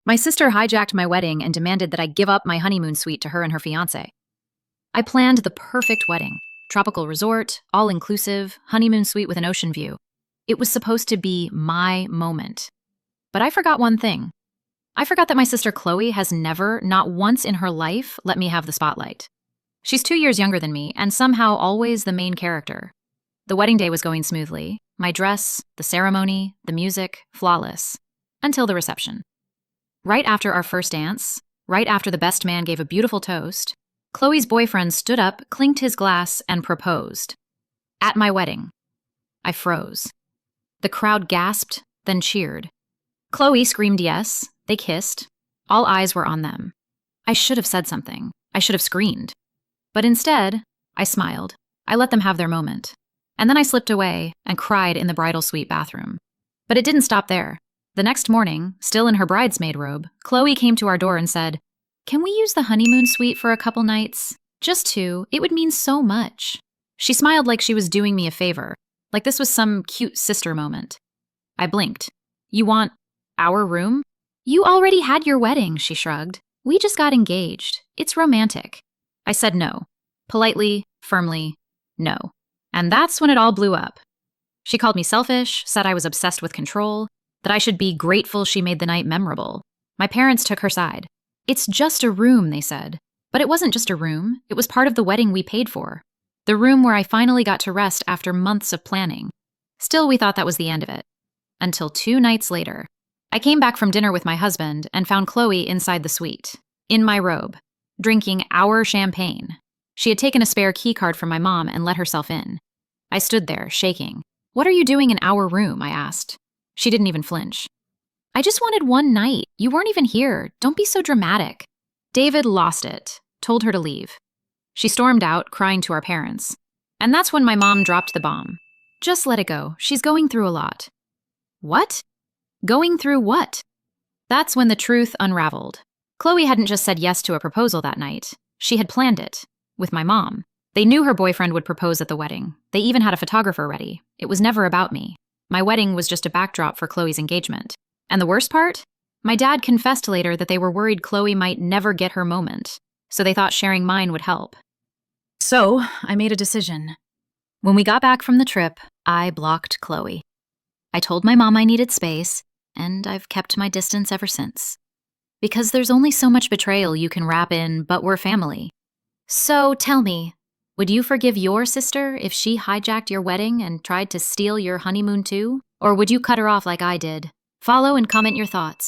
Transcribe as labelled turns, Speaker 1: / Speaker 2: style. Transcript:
Speaker 1: My sister hijacked my wedding and demanded that I give up my honeymoon suite to her and her fiancé. I planned the perfect wedding. Tropical resort, all-inclusive, honeymoon suite with an ocean view. It was supposed to be my moment. But I forgot one thing. I forgot that my sister Chloe has never, not once in her life, let me have the spotlight. She's 2 years younger than me and somehow always the main character. The wedding day was going smoothly. My dress, the ceremony, the music, flawless. Until the reception. Right after our first dance, right after the best man gave a beautiful toast, Chloe's boyfriend stood up, clinked his glass, and proposed. At my wedding. I froze. The crowd gasped, then cheered. Chloe screamed yes, they kissed. All eyes were on them. I should have said something. I should have screamed. But instead, I smiled. I let them have their moment. And then I slipped away and cried in the bridal suite bathroom. But it didn't stop there. The next morning, still in her bridesmaid robe, Chloe came to our door and said, "Can we use the honeymoon suite for a couple nights? Just 2, it would mean so much." She smiled like she was doing me a favor, like this was some cute sister moment. I blinked. "You want our room?" "You already had your wedding," she shrugged. "We just got engaged. It's romantic." I said no. Politely, firmly, no. And that's when it all blew up. She called me selfish, said I was obsessed with control, that I should be grateful she made the night memorable. My parents took her side. "It's just a room," they said. But it wasn't just a room. It was part of the wedding we paid for. The room where I finally got to rest after months of planning. Still, we thought that was the end of it. Until 2 nights later. I came back from dinner with my husband and found Chloe inside the suite, in my robe, drinking our champagne. She had taken a spare key card from my mom and let herself in. I stood there, shaking. "What are you doing in our room?" I asked. She didn't even flinch. "I just wanted one night. You weren't even here. Don't be so dramatic." David lost it, told her to leave. She stormed out, crying to our parents. And that's when my mom dropped the bomb. "Just let it go. She's going through a lot." What? Going through what? That's when the truth unraveled. Chloe hadn't just said yes to a proposal that night. She had planned it. With my mom. They knew her boyfriend would propose at the wedding. They even had a photographer ready. It was never about me. My wedding was just a backdrop for Chloe's engagement. And the worst part? My dad confessed later that they were worried Chloe might never get her moment, so they thought sharing mine would help. So, I made a decision. When we got back from the trip, I blocked Chloe. I told my mom I needed space, and I've kept my distance ever since. Because there's only so much betrayal you can wrap in, "but we're family." So tell me, would you forgive your sister if she hijacked your wedding and tried to steal your honeymoon too? Or would you cut her off like I did? Follow and comment your thoughts.